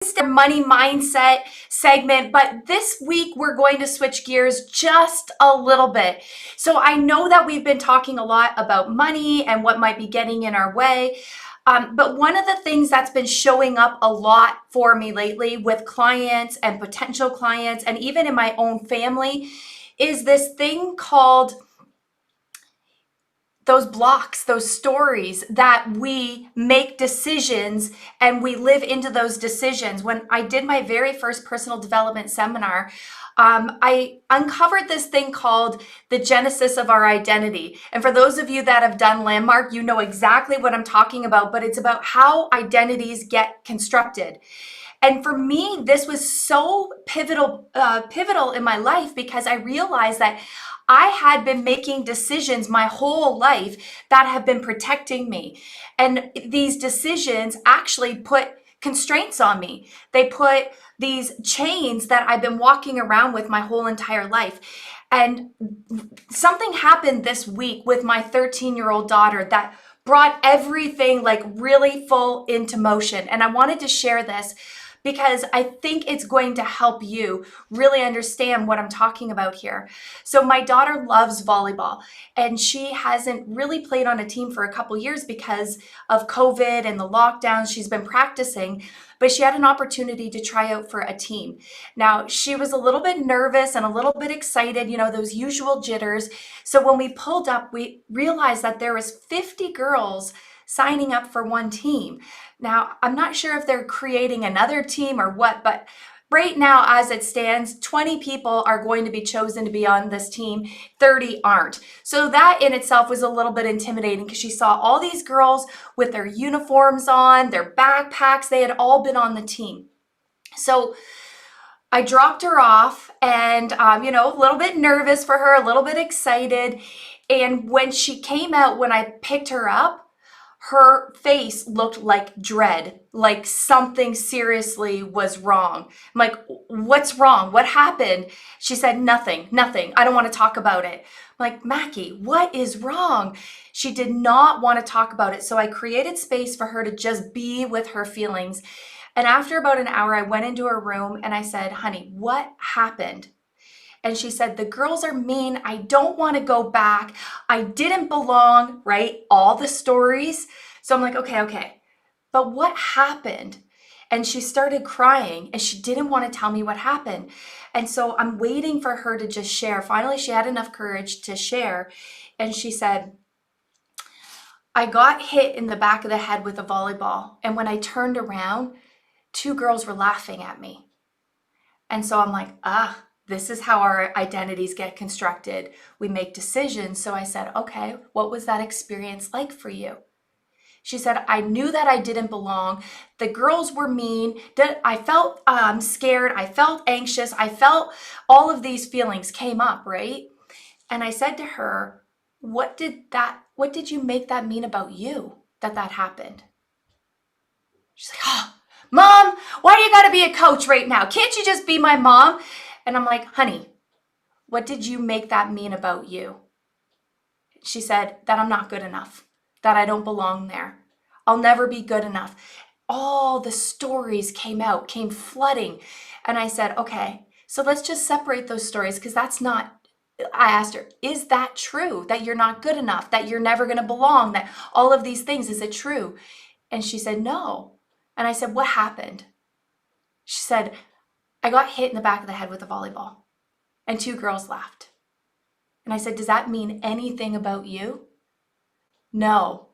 money mindset segment, but this week we're going to switch gears just a little bit. So I know that we've been talking a lot about money and what might be getting in our way. But one of the things that's been showing up a lot for me lately with clients and potential clients, and even in my own family, is this thing called those blocks, those stories that we make decisions and we live into those decisions. When I did my very first personal development seminar, I uncovered this thing called the genesis of our identity. And for those of you that have done Landmark, you know exactly what I'm talking about, but it's about how identities get constructed. And for me, this was so pivotal in my life because I realized that I had been making decisions my whole life that have been protecting me. And these decisions actually put constraints on me. They put these chains that I've been walking around with my whole entire life. And something happened this week with my 13-year-old daughter that brought everything like really full into motion. And I wanted to share this because I think it's going to help you really understand what I'm talking about here. So my daughter loves volleyball, and she hasn't really played on a team for a couple years because of COVID and the lockdowns. She's been practicing, but she had an opportunity to try out for a team. Now, she was a little bit nervous and a little bit excited, those usual jitters. So when we pulled up, we realized that there was 50 girls signing up for one team. Now, I'm not sure if they're creating another team or what, but right now, as it stands, 20 people are going to be chosen to be on this team, 30 aren't. So that in itself was a little bit intimidating because she saw all these girls with their uniforms on, their backpacks, they had all been on the team. So I dropped her off and, a little bit nervous for her, a little bit excited. And when she came out, when I picked her up, her face looked like dread, like something seriously was wrong. I'm like, what's wrong? What happened? She said, nothing. I don't want to talk about it. I'm like, Mackie, what is wrong? She did not want to talk about it. So I created space for her to just be with her feelings. And after about an hour, I went into her room and I said, honey, what happened? And she said, the girls are mean. I don't want to go back. I didn't belong, right? All the stories. So I'm like, okay. But what happened? And she started crying and she didn't want to tell me what happened. And so I'm waiting for her to just share. Finally, she had enough courage to share. And she said, I got hit in the back of the head with a volleyball. And when I turned around, 2 girls were laughing at me. And so I'm like, this is how our identities get constructed. We make decisions. So I said, okay, what was that experience like for you? She said, I knew that I didn't belong. The girls were mean. I felt scared. I felt anxious. I felt all of these feelings came up, right? And I said to her, what did you make that mean about you that happened? She's like, Mom, why do you got to be a coach right now? Can't you just be my mom? And I'm like, honey, what did you make that mean about you? She said, that I'm not good enough, that I don't belong there. I'll never be good enough. All the stories came flooding. And I said, okay, so let's just separate those stories because that's not, I asked her, is that true? That you're not good enough, that you're never going to belong, that all of these things, is it true? And she said, no. And I said, what happened? She said, I got hit in the back of the head with a volleyball. And 2 girls laughed. And I said, does that mean anything about you? No.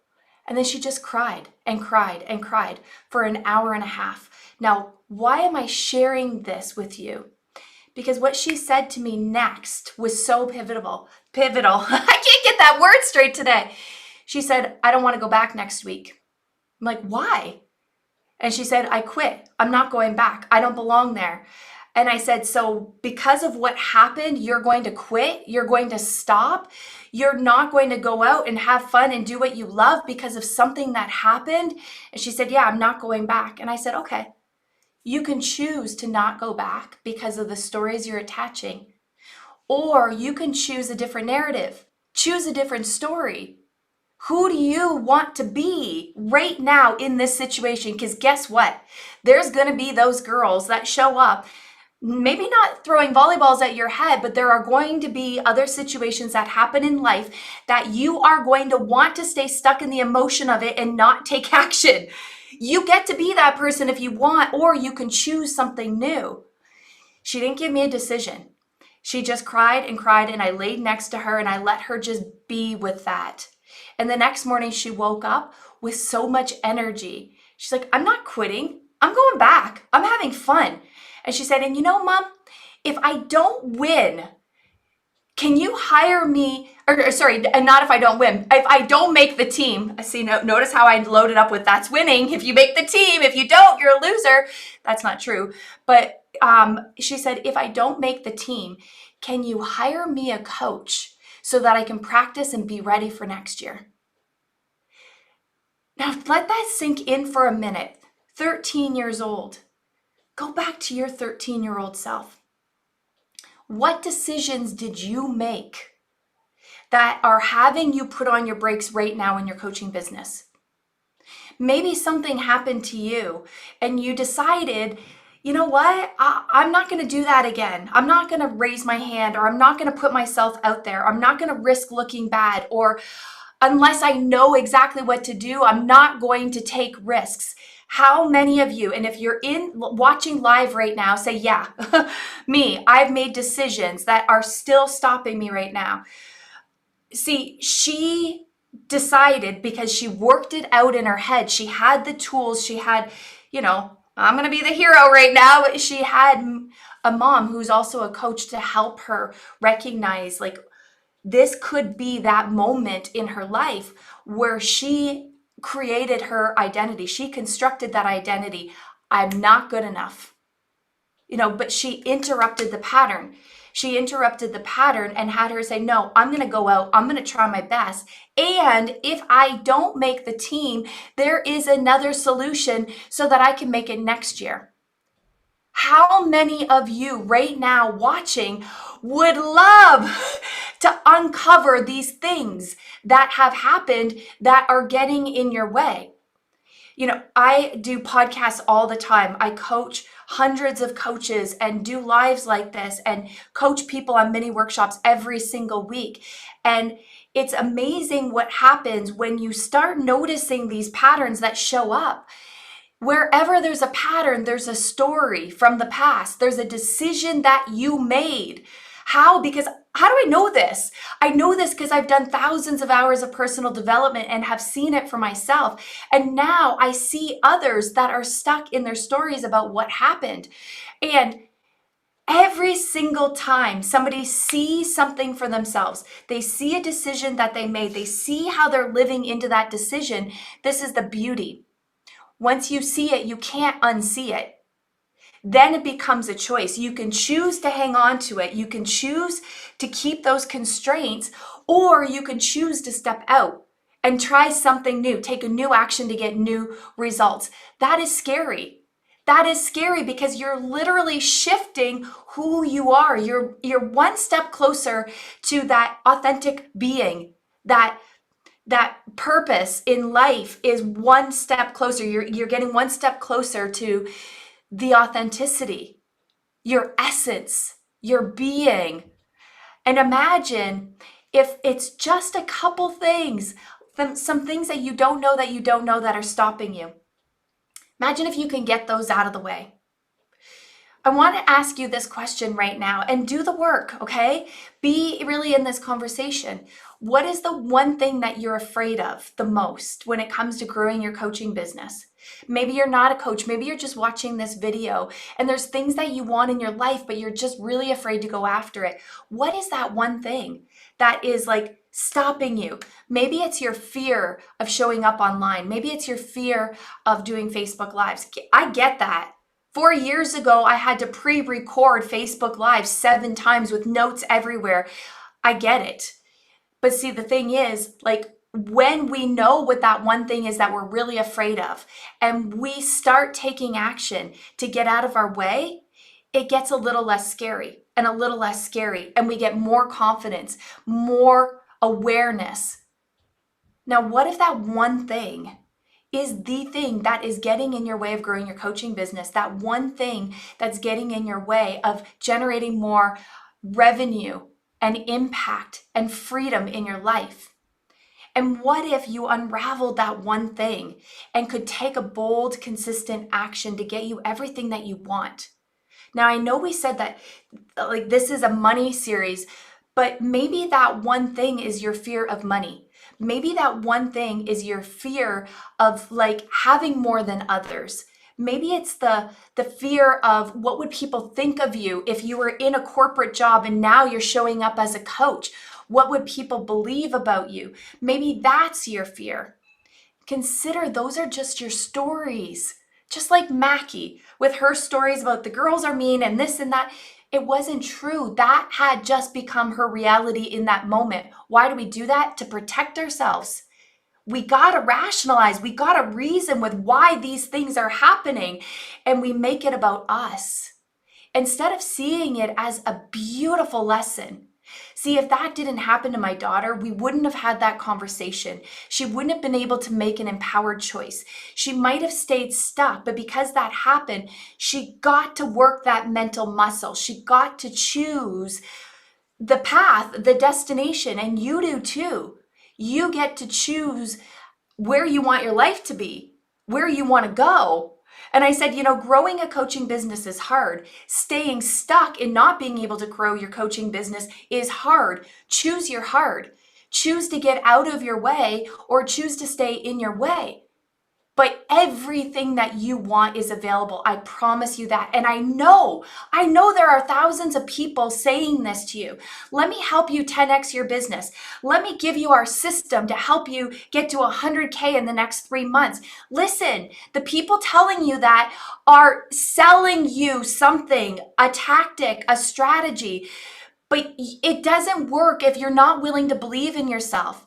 And then she just cried and cried and cried for an hour and a half. Now, why am I sharing this with you? Because what she said to me next was so pivotal. I can't get that word straight today. She said, I don't want to go back next week. I'm like, why? And she said, I quit. I'm not going back. I don't belong there. And I said, so because of what happened, you're going to quit? You're going to stop? You're not going to go out and have fun and do what you love because of something that happened? And she said, yeah, I'm not going back. And I said, okay, you can choose to not go back because of the stories you're attaching. Or you can choose a different narrative. Choose a different story. Who do you want to be right now in this situation? Because guess what? There's going to be those girls that show up, maybe not throwing volleyballs at your head, but there are going to be other situations that happen in life that you are going to want to stay stuck in the emotion of it and not take action. You get to be that person if you want, or you can choose something new. She didn't give me a decision. She just cried and cried, and I laid next to her and I let her just be with that. And the next morning she woke up with so much energy. She's like, I'm not quitting. I'm going back. I'm having fun. And she said, and you know, Mom, if I don't win, can you hire me? Or sorry, and not if I don't win. If I don't make the team, I see. Notice how I loaded up with that's winning. If you make the team, if you don't, you're a loser. That's not true. But she said, if I don't make the team, can you hire me a coach so that I can practice and be ready for next year? Now let that sink in for a minute. 13 years old. Go back to your 13-year-old self. What decisions did you make that are having you put on your brakes right now in your coaching business? Maybe something happened to you and you decided, you know what? I'm not going to do that again. I'm not going to raise my hand, or I'm not going to put myself out there. I'm not going to risk looking bad, or unless I know exactly what to do, I'm not going to take risks. How many of you, and if you're watching live right now, say, yeah, me, I've made decisions that are still stopping me right now. See, she decided, because she worked it out in her head. She had the tools. She had, I'm going to be the hero right now. She had a mom who's also a coach to help her recognize, like, this could be that moment in her life where she created her identity. She constructed that identity. I'm not good enough. But she interrupted the pattern. She interrupted the pattern and had her say, no, I'm going to go out. I'm going to try my best. And if I don't make the team, there is another solution so that I can make it next year. How many of you right now watching would love to uncover these things that have happened that are getting in your way? I do podcasts all the time. I coach hundreds of coaches and do lives like this and coach people on mini workshops every single week. And it's amazing what happens when you start noticing these patterns that show up. Wherever there's a pattern, there's a story from the past. There's a decision that you made. How? Because how do I know this? I know this because I've done thousands of hours of personal development and have seen it for myself. And now I see others that are stuck in their stories about what happened. And every single time somebody sees something for themselves, they see a decision that they made, they see how they're living into that decision. This is the beauty. Once you see it, you can't unsee it. Then it becomes a choice. You can choose to hang on to it. You can choose to keep those constraints, or you can choose to step out and try something new, take a new action to get new results. That is scary. That is scary because you're literally shifting who you are. You're one step closer to that authentic being, that purpose in life is one step closer. You're getting one step closer to the authenticity, your essence, your being. And imagine if it's just a couple things, some things that you don't know that are stopping you. Imagine if you can get those out of the way. I want to ask you this question right now and do the work, okay? Be really in this conversation. What is the one thing that you're afraid of the most when it comes to growing your coaching business? Maybe you're not a coach. Maybe you're just watching this video and there's things that you want in your life, but you're just really afraid to go after it. What is that one thing that is like stopping you? Maybe it's your fear of showing up online. Maybe it's your fear of doing Facebook Lives. I get that. 4 years ago, I had to pre-record Facebook Live 7 times with notes everywhere. I get it. But see, the thing is, like, when we know what that one thing is that we're really afraid of, and we start taking action to get out of our way, it gets a little less scary and a little less scary, and we get more confidence, more awareness. Now, what if that one thing is the thing that is getting in your way of growing your coaching business? That one thing that's getting in your way of generating more revenue and impact and freedom in your life? And what if you unraveled that one thing and could take a bold, consistent action to get you everything that you want? Now, I know we said that like this is a money series, but maybe that one thing is your fear of money. Maybe that one thing is your fear of like having more than others. Maybe it's the fear of what would people think of you if you were in a corporate job and now you're showing up as a coach? What would people believe about you? Maybe that's your fear. Consider those are just your stories. Just like Mackie with her stories about the girls are mean and this and that. It wasn't true. That had just become her reality in that moment. Why do we do that? To protect ourselves. We got to rationalize. We got to reason with why these things are happening, and we make it about us instead of seeing it as a beautiful lesson. See, if that didn't happen to my daughter, we wouldn't have had that conversation. She wouldn't have been able to make an empowered choice. She might have stayed stuck, but because that happened, she got to work that mental muscle. She got to choose the path, the destination, and you do too. You get to choose where you want your life to be, where you want to go. And I said, growing a coaching business is hard. Staying stuck in not being able to grow your coaching business is hard. Choose your hard. Choose to get out of your way or choose to stay in your way. But everything that you want is available. I promise you that. And I know there are thousands of people saying this to you. Let me help you 10x your business. Let me give you our system to help you get to 100K in the next 3 months. Listen, the people telling you that are selling you something, a tactic, a strategy. But it doesn't work if you're not willing to believe in yourself.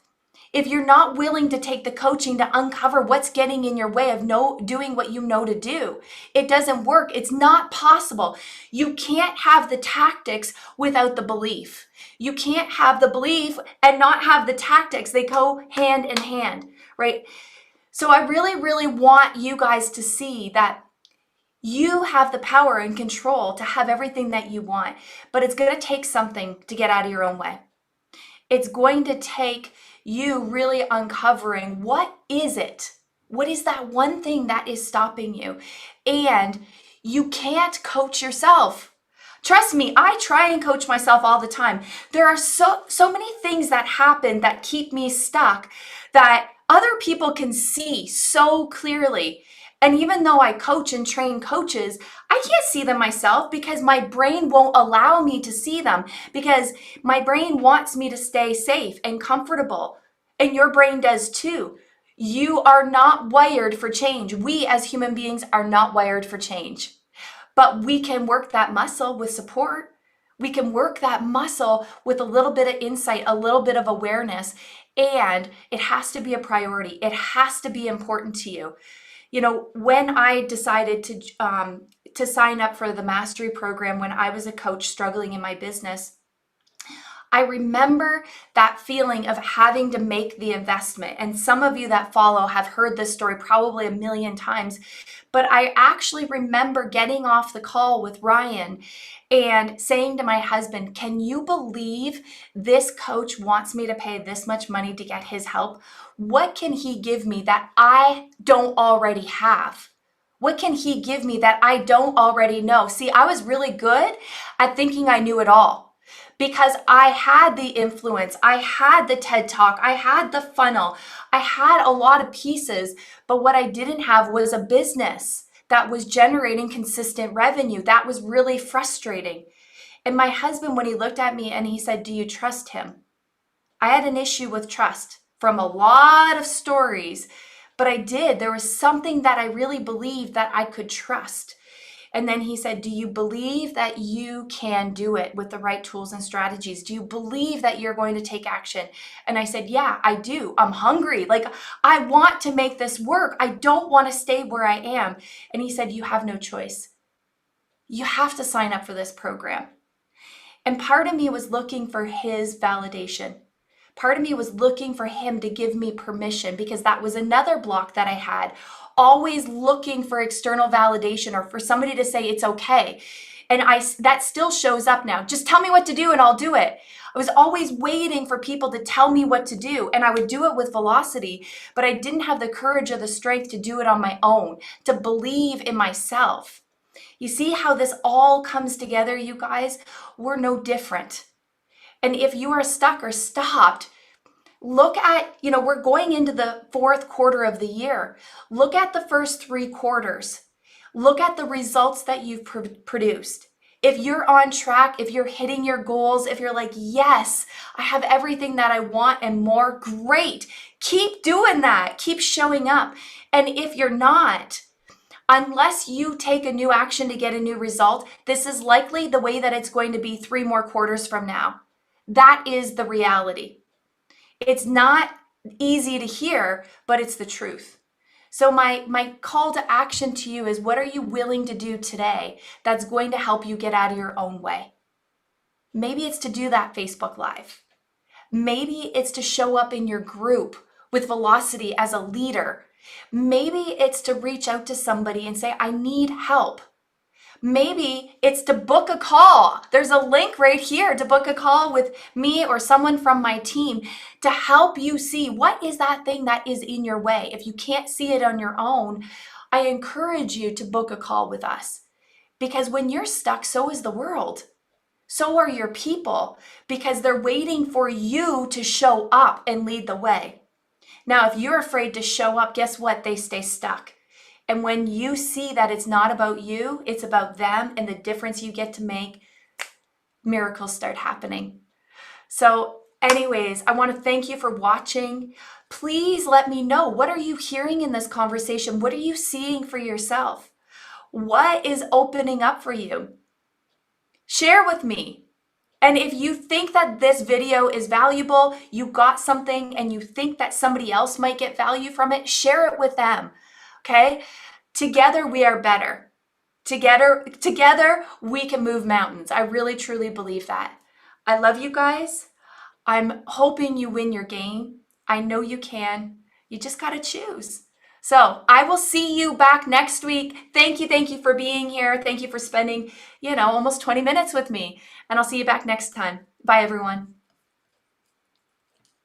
If you're not willing to take the coaching to uncover what's getting in your way of doing what you know to do, it doesn't work. It's not possible. You can't have the tactics without the belief. You can't have the belief and not have the tactics. They go hand in hand, right? So I really, really want you guys to see that you have the power and control to have everything that you want, but it's going to take something to get out of your own way. It's going to take you really uncovering what is it? What is that one thing that is stopping you? And you can't coach yourself. Trust me, I try and coach myself all the time. There are so many things that happen that keep me stuck that other people can see so clearly. And even though I coach and train coaches, I can't see them myself because my brain won't allow me to see them, because my brain wants me to stay safe and comfortable. And your brain does too. You are not wired for change. We as human beings are not wired for change. But we can work that muscle with support. We can work that muscle with a little bit of insight, a little bit of awareness, and it has to be a priority. It has to be important to you. When I decided to sign up for the mastery program when I was a coach struggling in my business, I remember that feeling of having to make the investment. And some of you that follow have heard this story probably a million times. But I actually remember getting off the call with Ryan and saying to my husband, can you believe this coach wants me to pay this much money to get his help? What can he give me that I don't already have? What can he give me that I don't already know? See, I was really good at thinking I knew it all, because I had the influence, I had the TED Talk, I had the funnel, I had a lot of pieces, but what I didn't have was a business that was generating consistent revenue. That was really frustrating. And my husband, when he looked at me and he said, do you trust him? I had an issue with trust from a lot of stories, but I did. There was something that I really believed that I could trust. And then he said, do you believe that you can do it with the right tools and strategies? Do you believe that you're going to take action? And I said, yeah, I do. I'm hungry. Like, I want to make this work. I don't want to stay where I am. And he said, you have no choice. You have to sign up for this program. And part of me was looking for his validation. Part of me was looking for him to give me permission, because that was another block that I had. Always looking for external validation or for somebody to say it's okay. And that still shows up now. Just tell me what to do and I'll do it. I was always waiting for people to tell me what to do, and I would do it with velocity, but I didn't have the courage or the strength to do it on my own, to believe in myself. You see how this all comes together, you guys? We're no different. And if you are stuck or stopped, look at, we're going into the fourth quarter of the year. Look at the first 3 quarters. Look at the results that you've produced. If you're on track, if you're hitting your goals, if you're like, yes, I have everything that I want and more, great. Keep doing that. Keep showing up. And if you're not, unless you take a new action to get a new result, this is likely the way that it's going to be 3 more quarters from now. That is the reality. It's not easy to hear, but it's the truth. So my call to action to you is, what are you willing to do today that's going to help you get out of your own way? Maybe it's to do that Facebook Live. Maybe it's to show up in your group with velocity as a leader. Maybe it's to reach out to somebody and say, I need help. Maybe it's to book a call. There's a link right here to book a call with me or someone from my team to help you see what is that thing that is in your way. If you can't see it on your own, I encourage you to book a call with us, because when you're stuck, so is the world. So are your people, because they're waiting for you to show up and lead the way. Now, if you're afraid to show up, guess what? They stay stuck. And when you see that it's not about you, it's about them and the difference you get to make, miracles start happening. So anyways, I want to thank you for watching. Please let me know, what are you hearing in this conversation? What are you seeing for yourself? What is opening up for you? Share with me. And if you think that this video is valuable, you got something and you think that somebody else might get value from it, share it with them. Okay? Together we are better. Together we can move mountains. I really truly believe that. I love you guys. I'm hoping you win your game. I know you can. You just got to choose. So I will see you back next week. Thank you for being here. Thank you for spending, almost 20 minutes with me. And I'll see you back next time. Bye, everyone.